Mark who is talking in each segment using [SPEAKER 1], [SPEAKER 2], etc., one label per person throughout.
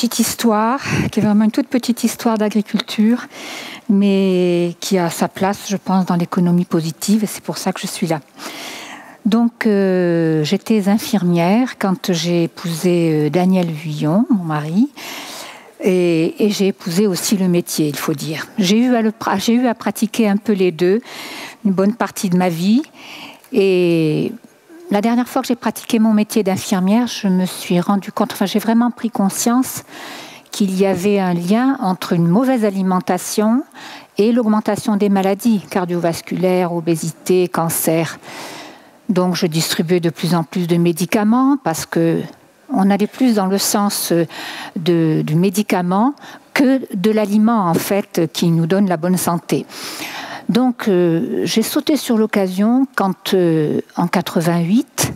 [SPEAKER 1] petite histoire, qui est vraiment une toute petite histoire d'agriculture, mais qui a sa place, je pense, dans l'économie positive, et c'est pour ça que je suis là. Donc, j'étais infirmière quand j'ai épousé Daniel Vuillon, mon mari, et j'ai épousé aussi le métier, il faut dire. J'ai eu à pratiquer un peu les deux, une bonne partie de ma vie, et la dernière fois que j'ai pratiqué mon métier d'infirmière, je me suis rendu compte, j'ai vraiment pris conscience qu'il y avait un lien entre une mauvaise alimentation et l'augmentation des maladies cardiovasculaires, obésité, cancer. Donc je distribuais de plus en plus de médicaments parce qu'on allait plus dans le sens du médicament que de l'aliment en fait qui nous donne la bonne santé. Donc, j'ai sauté sur l'occasion quand, en 88,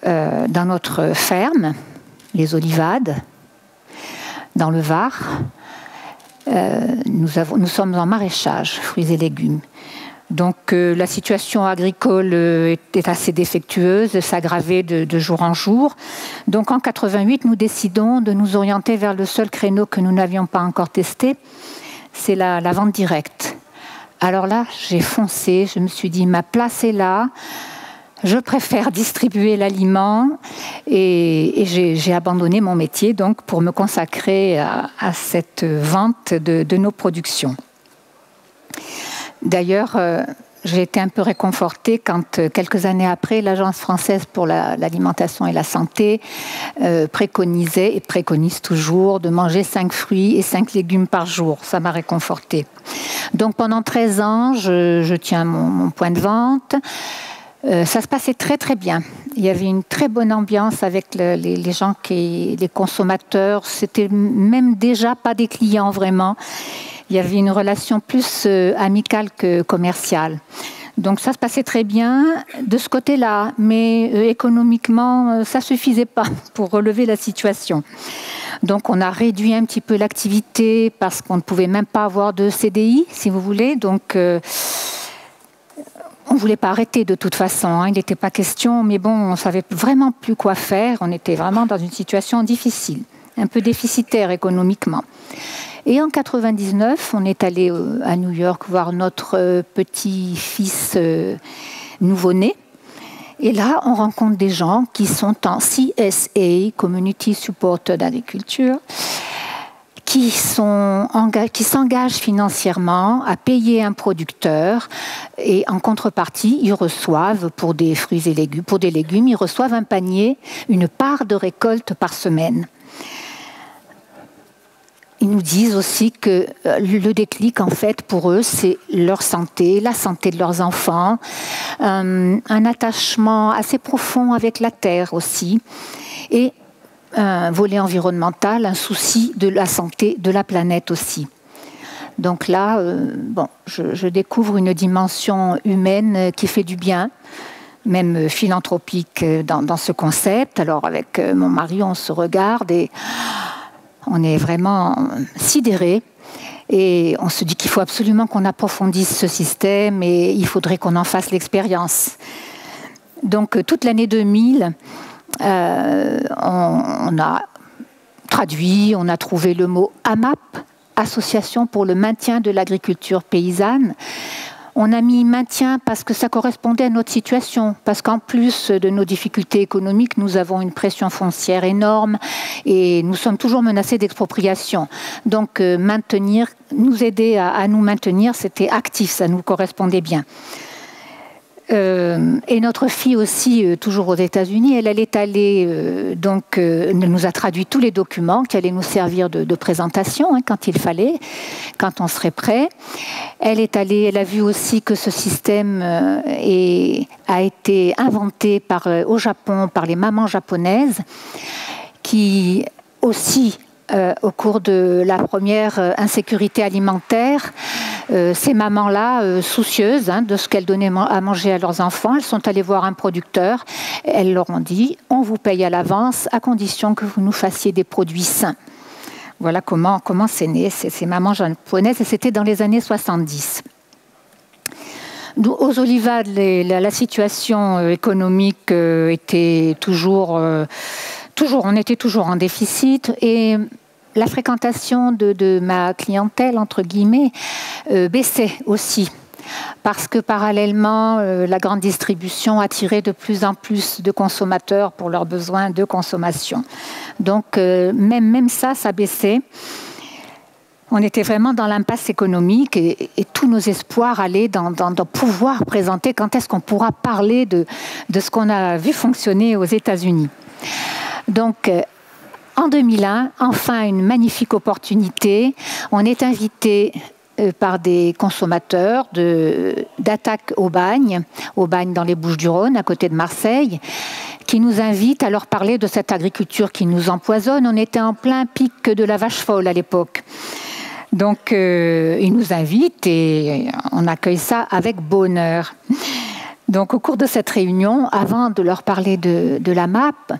[SPEAKER 1] dans notre ferme, les Olivades, dans le Var, nous sommes en maraîchage, fruits et légumes. Donc, la situation agricole était assez défectueuse, s'aggravait de jour en jour. Donc, en 88, nous décidons de nous orienter vers le seul créneau que nous n'avions pas encore testé, c'est la vente directe. Alors là, j'ai foncé, je me suis dit, ma place est là, je préfère distribuer l'aliment et j'ai abandonné mon métier donc, pour me consacrer à cette vente de nos productions. D'ailleurs, j'ai été un peu réconfortée quand, quelques années après, l'Agence française pour l'alimentation et la santé préconisait et préconise toujours de manger 5 fruits et 5 légumes par jour. Ça m'a réconfortée. Donc pendant 13 ans, je tiens mon point de vente. Ça se passait très très bien. Il y avait une très bonne ambiance avec les gens, les consommateurs. C'était même déjà pas des clients vraiment. Il y avait une relation plus amicale que commerciale. Donc ça se passait très bien de ce côté-là, mais économiquement, ça ne suffisait pas pour relever la situation. Donc on a réduit un petit peu l'activité parce qu'on ne pouvait même pas avoir de CDI, si vous voulez. Donc on ne voulait pas arrêter de toute façon, il n'était pas question, mais bon, on ne savait vraiment plus quoi faire. On était vraiment dans une situation difficile, un peu déficitaire économiquement. Et en 99, on est allé à New York voir notre petit-fils nouveau-né. Et là, on rencontre des gens qui sont en CSA, Community Supported Agriculture, qui s'engagent financièrement à payer un producteur et en contrepartie, ils reçoivent pour des fruits et légumes, pour des légumes, ils reçoivent un panier, une part de récolte par semaine. Ils nous disent aussi que le déclic, en fait, pour eux, c'est leur santé, la santé de leurs enfants, un attachement assez profond avec la terre aussi, et un volet environnemental, un souci de la santé de la planète aussi. Donc là, je découvre une dimension humaine qui fait du bien, même philanthropique dans ce concept. Alors avec mon mari, on se regarde et on est vraiment sidérés et on se dit qu'il faut absolument qu'on approfondisse ce système et il faudrait qu'on en fasse l'expérience. Donc toute l'année 2000, on a traduit, on a trouvé le mot AMAP, Association pour le maintien de l'agriculture paysanne. On a mis maintien parce que ça correspondait à notre situation, parce qu'en plus de nos difficultés économiques, nous avons une pression foncière énorme et nous sommes toujours menacés d'expropriation. Donc maintenir, nous aider à nous maintenir, c'était actif, ça nous correspondait bien. Et notre fille aussi, toujours aux États-Unis, elle est allée, elle nous a traduit tous les documents qui allaient nous servir de présentation quand il fallait, quand on serait prêt. Elle est allée, elle a vu aussi que ce système a été inventé au Japon par les mamans japonaises, qui aussi au cours de la première insécurité alimentaire, ces mamans-là, soucieuses de ce qu'elles donnaient à manger à leurs enfants, elles sont allées voir un producteur. Elles leur ont dit « on vous paye à l'avance à condition que vous nous fassiez des produits sains ». Voilà comment c'est né, ces mamans japonaises, et c'était dans les années 70. Aux Olivades, la situation économique était toujours on était toujours en déficit et la fréquentation de ma clientèle, entre guillemets, baissait aussi. Parce que parallèlement, la grande distribution attirait de plus en plus de consommateurs pour leurs besoins de consommation. Donc même ça baissait. On était vraiment dans l'impasse économique et tous nos espoirs allaient dans pouvoir présenter quand est-ce qu'on pourra parler de ce qu'on a vu fonctionner aux États-Unis. Donc, en 2001, enfin une magnifique opportunité. On est invité par des consommateurs d'Attaque au Bagne dans les Bouches-du-Rhône, à côté de Marseille, qui nous invitent à leur parler de cette agriculture qui nous empoisonne. On était en plein pic de la vache folle à l'époque. Donc, ils nous invitent et on accueille ça avec bonheur. Donc, au cours de cette réunion, avant de leur parler de la MAP,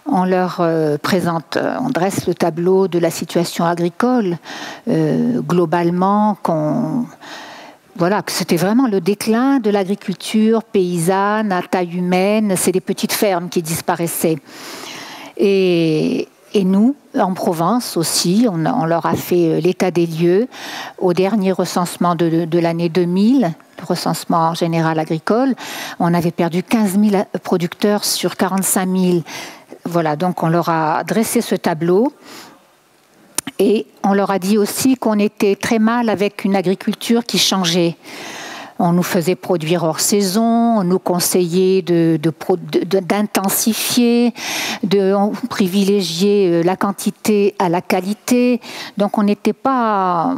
[SPEAKER 1] on leur présente, on dresse le tableau de la situation agricole globalement, voilà, que c'était vraiment le déclin de l'agriculture paysanne à taille humaine. C'est des petites fermes qui disparaissaient. Et nous, en Provence aussi, on leur a fait l'état des lieux au dernier recensement de l'année 2000, le recensement général agricole. On avait perdu 15 000 producteurs sur 45 000. Voilà, donc on leur a dressé ce tableau. Et on leur a dit aussi qu'on était très mal avec une agriculture qui changeait. On nous faisait produire hors saison, on nous conseillait d'intensifier, de privilégier la quantité à la qualité. Donc on n'était pas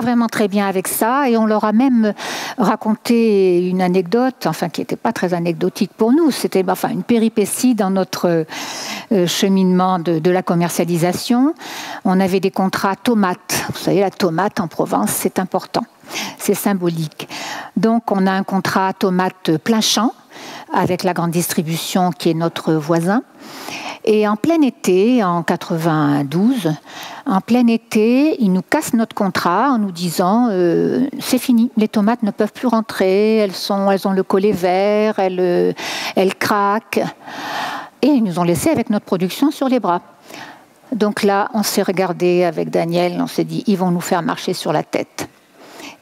[SPEAKER 1] vraiment très bien avec ça. Et on leur a même raconté une anecdote, enfin qui n'était pas très anecdotique pour nous. C'était une péripétie dans notre cheminement de la commercialisation. On avait des contrats tomates. Vous savez, la tomate en Provence, c'est important. C'est symbolique. Donc, on a un contrat tomate plein champ avec la grande distribution qui est notre voisin. Et en plein été, en 92, en plein été, ils nous cassent notre contrat en nous disant c'est fini, les tomates ne peuvent plus rentrer, elles ont le collet vert, elles craquent. Et ils nous ont laissé avec notre production sur les bras. Donc là, on s'est regardé avec Daniel, on s'est dit ils vont nous faire marcher sur la tête.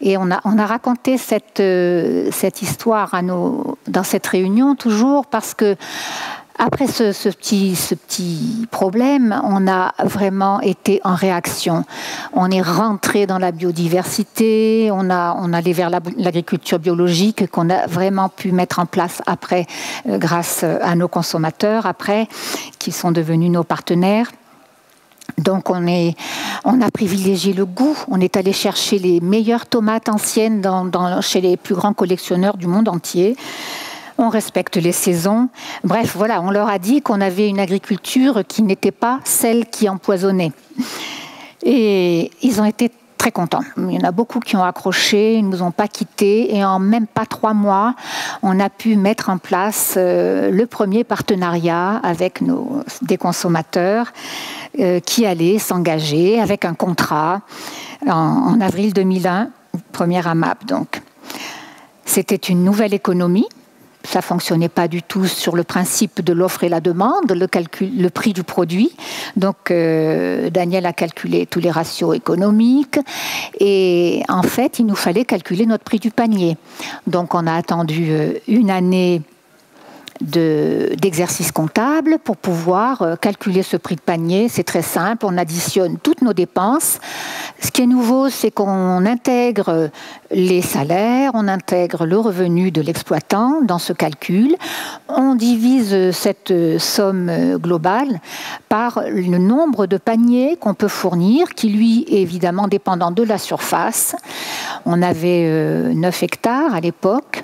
[SPEAKER 1] Et on a raconté cette histoire dans cette réunion toujours parce que après ce petit problème, on a vraiment été en réaction. On est rentré dans la biodiversité, on allait vers l'agriculture biologique qu'on a vraiment pu mettre en place après, grâce à nos consommateurs après, qui sont devenus nos partenaires. Donc on a privilégié le goût, on est allé chercher les meilleures tomates anciennes chez les plus grands collectionneurs du monde entier. On respecte les saisons. Bref, voilà, on leur a dit qu'on avait une agriculture qui n'était pas celle qui empoisonnait. Et ils ont été très contents. Il y en a beaucoup qui ont accroché, ils ne nous ont pas quittés. Et en même pas 3 mois, on a pu mettre en place le premier partenariat avec des consommateurs qui allaient s'engager avec un contrat en avril 2001, première AMAP donc. C'était une nouvelle économie. Ça ne fonctionnait pas du tout sur le principe de l'offre et la demande, le prix du produit. Donc, Daniel a calculé tous les ratios économiques. Et en fait, il nous fallait calculer notre prix du panier. Donc, on a attendu une année d'exercice comptable pour pouvoir calculer ce prix de panier. C'est très simple, on additionne toutes nos dépenses. Ce qui est nouveau, c'est qu'on intègre les salaires, on intègre le revenu de l'exploitant dans ce calcul. On divise cette somme globale par le nombre de paniers qu'on peut fournir, qui lui est évidemment dépendant de la surface. On avait 9 hectares à l'époque.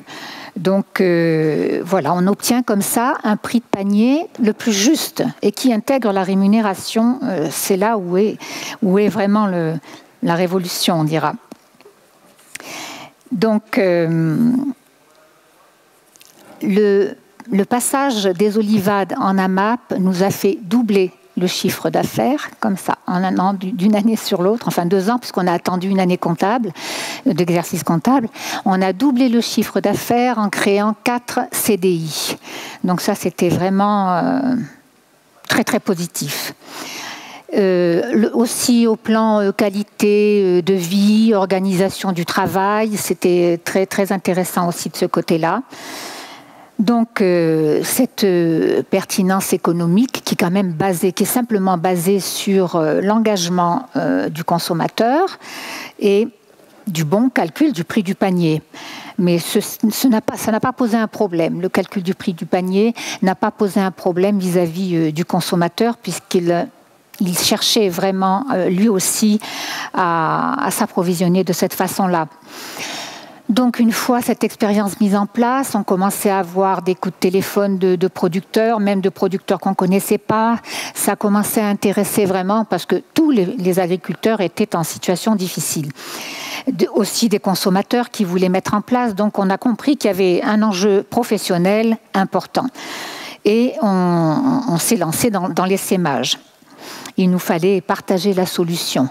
[SPEAKER 1] Donc voilà, on obtient comme ça un prix de panier le plus juste et qui intègre la rémunération. C'est là où est vraiment la révolution, on dira. Donc le passage des olivades en AMAP nous a fait doubler le chiffre d'affaires, comme ça, en un an, d'une année sur l'autre, enfin 2 ans, puisqu'on a attendu une année comptable, d'exercice comptable. On a doublé le chiffre d'affaires en créant 4 CDI. Donc ça, c'était vraiment très très positif. Aussi au plan qualité de vie, organisation du travail, c'était très très intéressant aussi de ce côté-là. Donc cette pertinence économique qui est quand même basée, qui est simplement basée sur l'engagement du consommateur et du bon calcul du prix du panier. Mais ça n'a pas posé un problème. Le calcul du prix du panier n'a pas posé un problème vis-à-vis du consommateur, puisqu'il cherchait vraiment lui aussi à s'approvisionner de cette façon-là. Donc une fois cette expérience mise en place, on commençait à avoir des coups de téléphone de producteurs, même de producteurs qu'on ne connaissait pas. Ça commençait à intéresser vraiment parce que tous les agriculteurs étaient en situation difficile. Aussi des consommateurs qui voulaient mettre en place. Donc on a compris qu'il y avait un enjeu professionnel important. Et on s'est lancé dans l'essaimage. Il nous fallait partager la solution.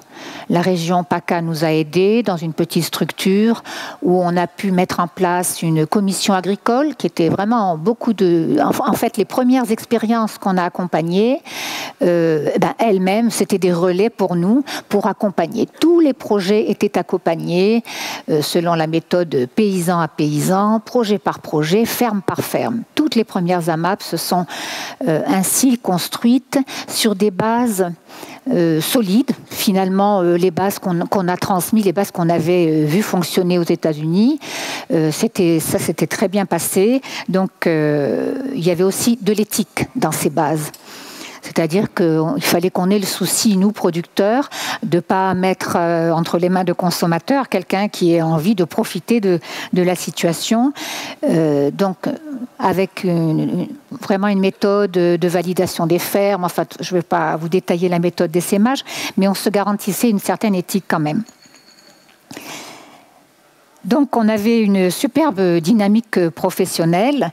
[SPEAKER 1] La région PACA nous a aidés dans une petite structure où on a pu mettre en place une commission agricole qui était vraiment beaucoup de... En fait, les premières expériences qu'on a accompagnées, elles-mêmes, c'était des relais pour nous, pour accompagner. Tous les projets étaient accompagnés selon la méthode paysan à paysan, projet par projet, ferme par ferme. Toutes les premières AMAP se sont ainsi construites sur des bases solides. Finalement, les bases qu'on a transmises, les bases qu'on avait vues fonctionner aux États-Unis, c'était très bien passé. Donc, il y avait aussi de l'éthique dans ces bases. C'est-à-dire qu'il fallait qu'on ait le souci, nous, producteurs, de ne pas mettre entre les mains de consommateurs quelqu'un qui ait envie de profiter de la situation. Donc, avec vraiment une méthode de validation des fermes. Enfin, je ne vais pas vous détailler la méthode d'essaimage, mais on se garantissait une certaine éthique quand même. Donc on avait une superbe dynamique professionnelle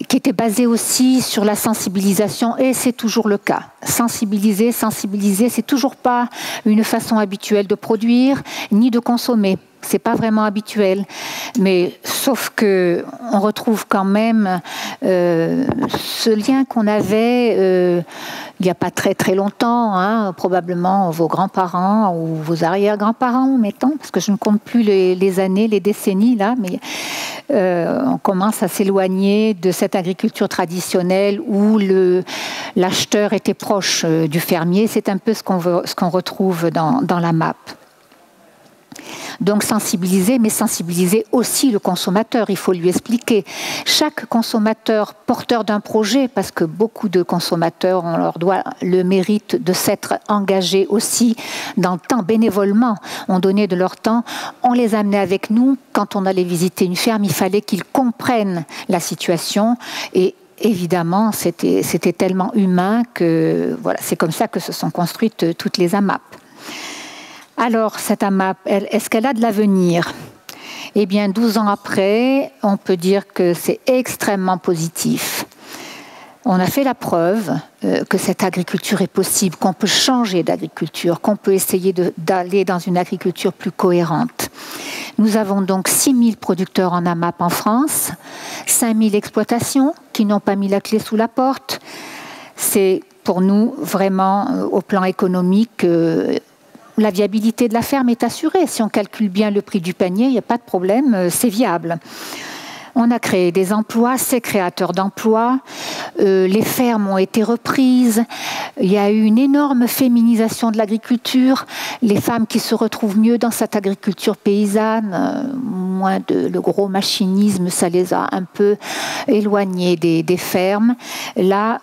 [SPEAKER 1] qui était basée aussi sur la sensibilisation, et c'est toujours le cas. Sensibiliser, c'est toujours pas une façon habituelle de produire ni de consommer. C'est pas vraiment habituel, mais sauf que on retrouve quand même ce lien qu'on avait il n'y a pas très très longtemps, hein, probablement vos grands-parents ou vos arrière-grands-parents, mettons, parce que je ne compte plus les années, les décennies là, mais on commence à s'éloigner de cette agriculture traditionnelle où l'acheteur était proche du fermier. C'est un peu ce qu'on retrouve dans la MAP. Donc sensibiliser, mais sensibiliser aussi le consommateur, il faut lui expliquer. Chaque consommateur porteur d'un projet, parce que beaucoup de consommateurs, on leur doit le mérite de s'être engagés aussi dans le temps bénévolement, on donnait de leur temps, on les amenait avec nous. Quand on allait visiter une ferme, il fallait qu'ils comprennent la situation et évidemment, c'était tellement humain que voilà, c'est comme ça que se sont construites toutes les AMAP. Alors, cette AMAP, est-ce qu'elle a de l'avenir? Eh bien, 12 ans après, on peut dire que c'est extrêmement positif. On a fait la preuve que cette agriculture est possible, qu'on peut changer d'agriculture, qu'on peut essayer d'aller dans une agriculture plus cohérente. Nous avons donc 6 000 producteurs en AMAP en France, 5 000 exploitations qui n'ont pas mis la clé sous la porte. C'est pour nous vraiment, au plan économique, la viabilité de la ferme est assurée. Si on calcule bien le prix du panier, il n'y a pas de problème, c'est viable. On a créé des emplois, c'est créateur d'emplois, les fermes ont été reprises, il y a eu une énorme féminisation de l'agriculture, les femmes qui se retrouvent mieux dans cette agriculture paysanne, moins le gros machinisme, ça les a un peu éloignées des fermes. Là,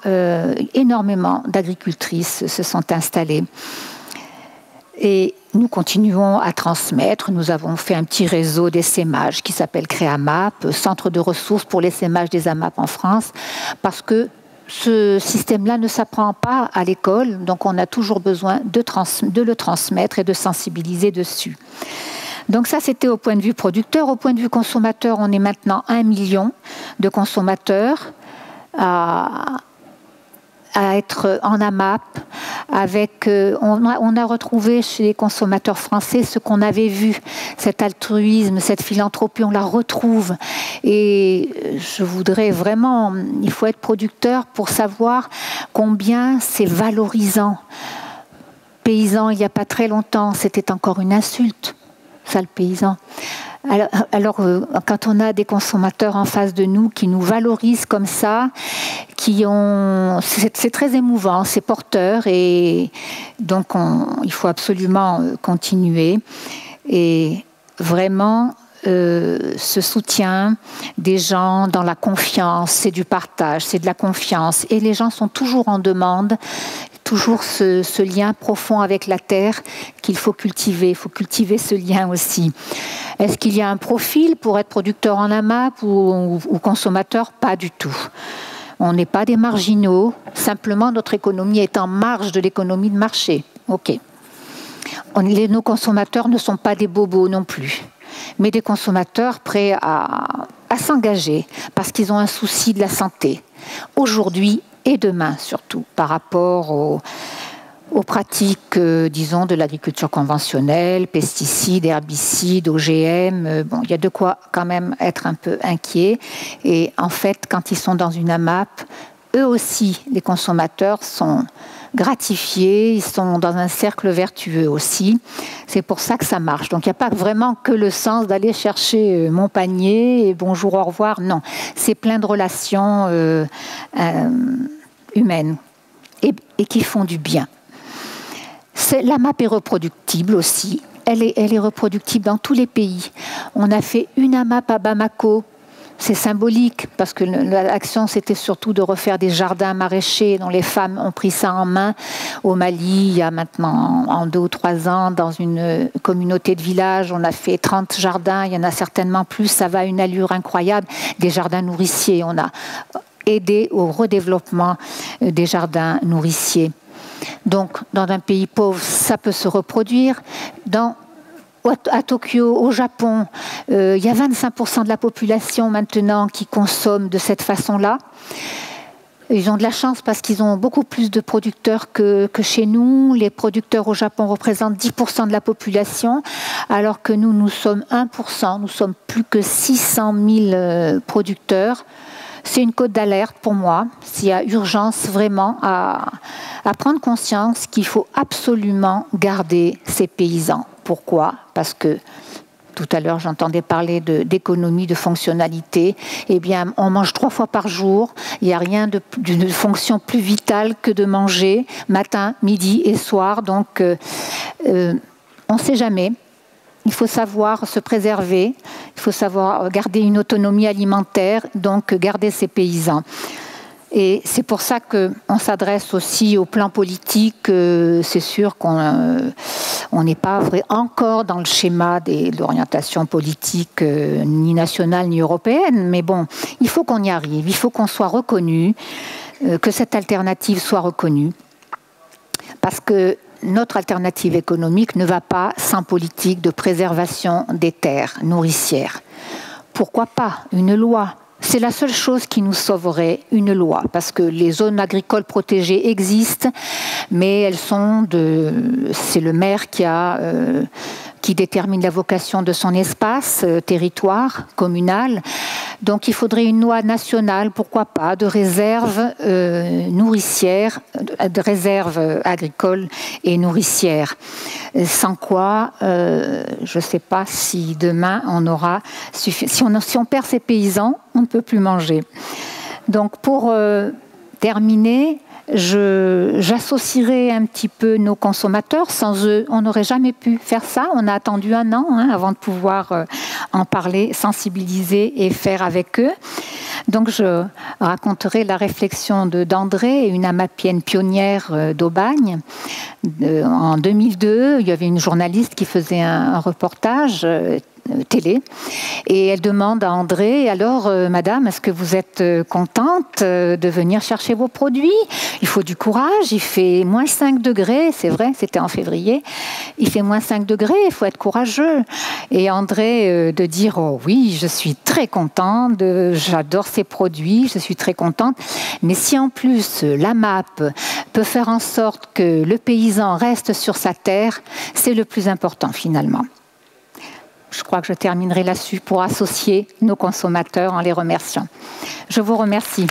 [SPEAKER 1] énormément d'agricultrices se sont installées. Et nous continuons à transmettre. Nous avons fait un petit réseau d'essaimage qui s'appelle Créamap, centre de ressources pour l'essaimage des AMAP en France, parce que ce système-là ne s'apprend pas à l'école, donc on a toujours besoin de le transmettre et de sensibiliser dessus. Donc ça, c'était au point de vue producteur. Au point de vue consommateur, on est maintenant 1 million de consommateurs à être en AMAP, On a retrouvé chez les consommateurs français ce qu'on avait vu, cet altruisme, cette philanthropie, on la retrouve. Et je voudrais vraiment, il faut être producteur pour savoir combien c'est valorisant. Paysan, il n'y a pas très longtemps, c'était encore une insulte, ça le paysan. Alors, quand on a des consommateurs en face de nous qui nous valorisent comme ça, c'est très émouvant, c'est porteur, et donc il faut absolument continuer. Et vraiment, ce soutien des gens dans la confiance, c'est du partage, c'est de la confiance. Et les gens sont toujours en demande, toujours ce lien profond avec la terre qu'il faut cultiver. Il faut cultiver ce lien aussi. Est-ce qu'il y a un profil pour être producteur en AMAP ou consommateur? Pas du tout. On n'est pas des marginaux. Simplement, notre économie est en marge de l'économie de marché. OK. Nos consommateurs ne sont pas des bobos non plus, mais des consommateurs prêts à s'engager parce qu'ils ont un souci de la santé. Aujourd'hui et demain surtout, par rapport aux pratiques, disons, de l'agriculture conventionnelle, pesticides, herbicides, OGM. Bon, il y a de quoi quand même être un peu inquiet. Et en fait, quand ils sont dans une AMAP, eux aussi, les consommateurs sont gratifiés, ils sont dans un cercle vertueux aussi. C'est pour ça que ça marche. Donc il n'y a pas vraiment que le sens d'aller chercher mon panier et bonjour, au revoir. Non, c'est plein de relations humaines et qui font du bien. L'AMAP est reproductible aussi. Elle est reproductible dans tous les pays. On a fait une AMAP à Bamako. C'est symbolique parce que l'action, c'était surtout de refaire des jardins maraîchers dont les femmes ont pris ça en main. Au Mali, il y a maintenant en 2 ou 3 ans, dans une communauté de village, on a fait 30 jardins. Il y en a certainement plus. Ça va à une allure incroyable. Des jardins nourriciers. On a aidé au redéveloppement des jardins nourriciers. Donc, dans un pays pauvre, ça peut se reproduire. À Tokyo, au Japon, il y a 25% de la population maintenant qui consomme de cette façon-là. Ils ont de la chance parce qu'ils ont beaucoup plus de producteurs que chez nous. Les producteurs au Japon représentent 10% de la population, alors que nous sommes 1%. Nous sommes plus que 600 000 producteurs. C'est une cote d'alerte pour moi. S'il y a urgence vraiment à prendre conscience qu'il faut absolument garder ces paysans. Pourquoi? Parce que tout à l'heure, j'entendais parler d'économie, de fonctionnalité. Eh bien, on mange 3 fois par jour. Il n'y a rien d'une fonction plus vitale que de manger matin, midi et soir. Donc, on ne sait jamais. Il faut savoir se préserver. Il faut savoir garder une autonomie alimentaire, donc garder ses paysans. Et c'est pour ça qu'on s'adresse aussi au plan politique. C'est sûr qu'on n'est pas encore dans le schéma de l'orientation politique ni nationale ni européenne, mais bon, il faut qu'on y arrive, il faut qu'on soit reconnu, que cette alternative soit reconnue, parce que notre alternative économique ne va pas sans politique de préservation des terres nourricières. Pourquoi pas une loi? C'est la seule chose qui nous sauverait, une loi, parce que les zones agricoles protégées existent, mais elles sont c'est le maire qui détermine la vocation de son espace, territoire communal. Donc il faudrait une loi nationale, pourquoi pas, de réserve nourricière, de réserve agricole et nourricière. Sans quoi, je ne sais pas si demain on aura suffisamment. Si on perd ces paysans, on ne peut plus manger. Donc pour terminer, j'associerai un petit peu nos consommateurs. Sans eux, on n'aurait jamais pu faire ça. On a attendu 1 an avant de pouvoir en parler, sensibiliser et faire avec eux. Donc je raconterai la réflexion d'André, une amapienne pionnière d'Aubagne. En 2002, il y avait une journaliste qui faisait un reportage télé. Et elle demande à André, alors madame, est-ce que vous êtes contente de venir chercher vos produits? Il faut du courage, il fait moins 5 degrés, c'est vrai, c'était en février. Il fait moins 5 degrés, il faut être courageux. Et André de dire, oh oui, je suis très contente, j'adore ces produits, je suis très contente. Mais si en plus la MAP peut faire en sorte que le paysan reste sur sa terre, c'est le plus important finalement. Je crois que je terminerai là-dessus pour associer nos consommateurs en les remerciant. Je vous remercie.